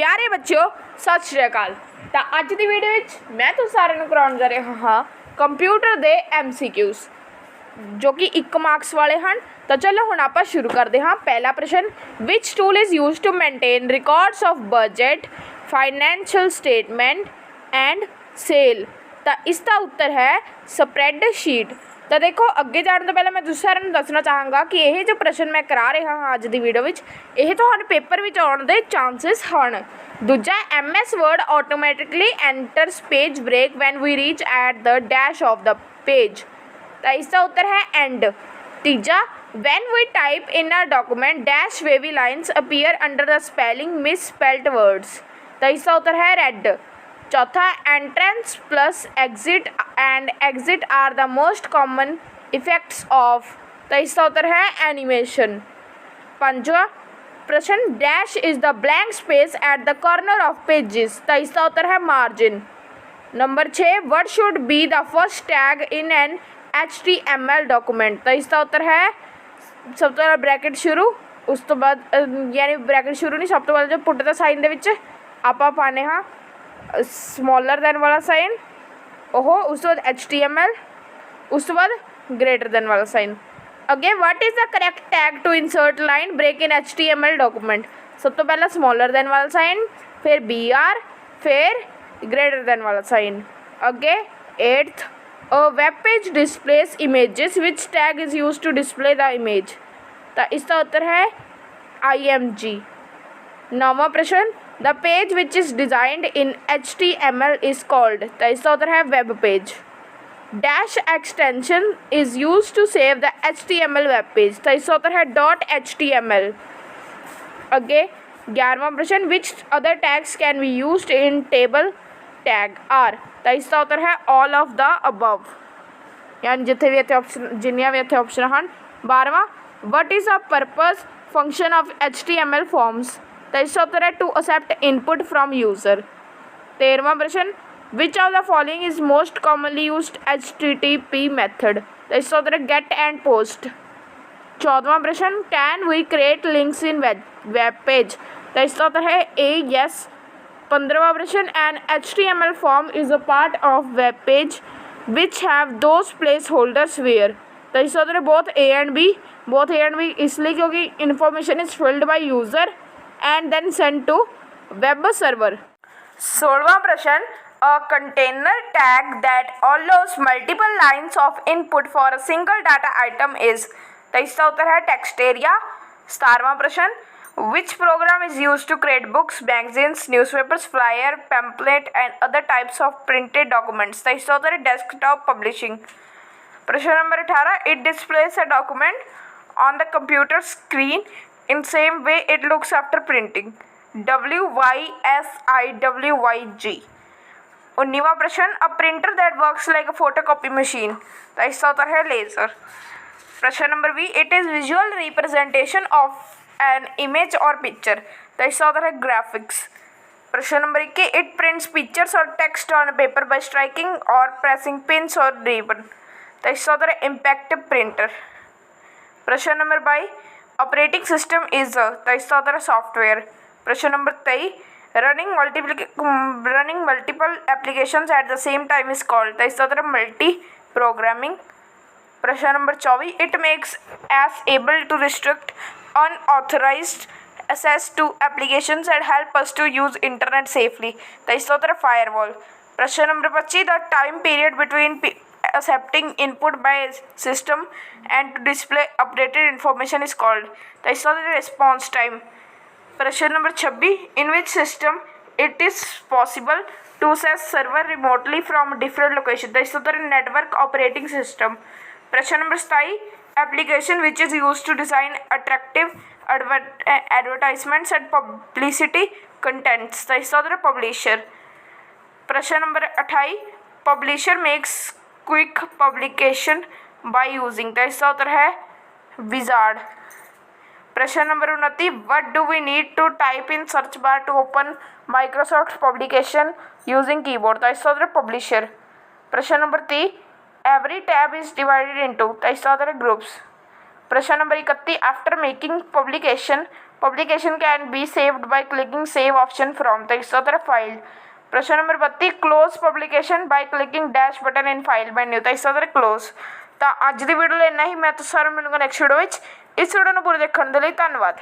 प्यारे बच्चों सत श्री अकाल। तो अज की वीडियो में मैं तुम सारे कराने जा रहा हाँ कंप्यूटर के MCQs जो कि 1 मार्क्स वाले हैं। तो चलो हुण आप शुरू करते हाँ। पहला प्रश्न, which tool is use to maintain records of budget financial statement and sale. तो इसका उत्तर है स्प्रैडशीट। तो देखो अगे जाने तो पहले मैं दूसरे दसना चाहांगा कि यह जो प्रश्न मैं करा रहा हाँ अज की वीडियो में यह तो पेपर में आने के चांसिस हैं। दूजा, MS word automatically enters page break when we reach at the dash of the page. तो इसका उत्तर है एंड। तीजा, when we type in a document dash wavy lines appear under the spelling misspelled words. तो इसका उत्तर है red. चौथा, entrance plus exit and exit are the most common effects of. तो इसका उत्तर है एनिमेशन। पांचवा प्रश्न, dash is the blank space at the corner of pages. तो इसका उत्तर है margin. Number 6, what should be the first tag in an HTML document. तो इसका उत्तर है सब तो पहले ब्रैकेट शुरू, उस तो बाद यानी ब्रैकेट शुरू नहीं, सब तो पहले जो पुट द साइन दे आप पाने हाँ स्मॉलर दैन वाला साइन ओहो, उस तो बाद HTML, उस तो बाद ग्रेटर दैन वाला साइन। अगे what is the correct tag to insert line break in HTML document. सब तो पहला स्मॉलर दैन वाला साइन, फिर BR, फिर ग्रेटर दैन वाला साइन। अगे 8th, a web page displays images, which tag is used to display the image। तो इसका उत्तर है IMG। 9वां प्रश्न, the page which is designed in HTML is called। तो इसका उत्तर है web page। dash extension is used to save the HTML web page। तो इसका उत्तर है .html। अगे 11वां प्रश्न, which other tags can be used in table tag are। तो इसका उत्तर है ऑल ऑफ द अबव, यानी जिथे भी इतने ऑप्शन जिन्नियां भी इतने ऑप्शन हैं। 12वां, what is a purpose function of HTML forms. तो इसका उत्तर है to accept input from user. 13वां प्रश्न, which of the following is most commonly used HTTP method. तो इसका उत्तर है गेट एंड पोस्ट। 14वां प्रश्न, can we create links in web page. तो इसका उत्तर है ए यस। 15वां प्रश्न, an HTML form is a part of web page which have those place holders where. तो इसका उत्तर है बोथ ए एंड बी इसलिए क्योंकि information is filled by user and then send to web server. 16वां प्रश्न, a container tag that allows multiple lines of input for a single data item is. तो इसका उत्तर है टेक्स्ट एरिया। 17वां प्रश्न, which program is used to create books, magazines, newspapers, flyer, pamphlet and other types of printed documents। तो इसका उत्तर है desktop publishing। प्रश्न number 18, it displays a document on the computer screen in same way it looks after printing। WYSIWYG। 19वां प्रश्न, a printer that works like a photocopy machine। तो इसका उत्तर है laser। प्रश्न number 20, it is visual representation of an image or picture। तो इसका उत्तर है ग्राफिक्स। प्रश्न नंबर 21, इट प्रिंट्स पिक्चर्स और text on paper by striking और प्रेसिंग पिन्स और रिबन। तो इसका उत्तर है इम्पैक्ट प्रिंटर। प्रश्न नंबर 22, ऑपरेटिंग सिस्टम इज। तो इसका उत्तर है सॉफ्टवेयर। प्रश्न number 23, running multiple applications at the same time is called. तो इसका उत्तर है मल्टी प्रोग्रामिंग। प्रश्न number 24, it makes us able to restrict unauthorized access to applications and help us to use internet safely। तो इसका उत्तर है firewall। प्रश्न number 25, the time period between accepting input by system and to display updated information is called। तो इसका उत्तर है response time। प्रश्न number 26, in which system it is possible to access server remotely from different location। तो इसका उत्तर है network operating system। प्रश्न number 27, application which is used to design attractive advertisements and publicity contents। तो इसका उत्तर है पब्लिशर। प्रश्न number 28, publisher makes quick publication by using. तो इसका उत्तर है विजार्ड। प्रश्न number 29, what do we need to type in search bar to open Microsoft publication using keyboard. तो इसका उत्तर है पब्लिशर। प्रश्न number 30, every tab is divided into. तो इसका उत्तर है ग्रुप्स। प्रश्न number 31, after making publication publication can be saved by clicking save option from. तो इस तरह फाइल। प्रश्न number 32 close publication by clicking dash button in file menu. तो इस तरह क्लोज। तो अज की वीडियो इन्ना ही। मैं तो सारा मिलूंगा नैक्सट वीडियो। इस वीडियो पूरे देखने के लिए धन्यवाद।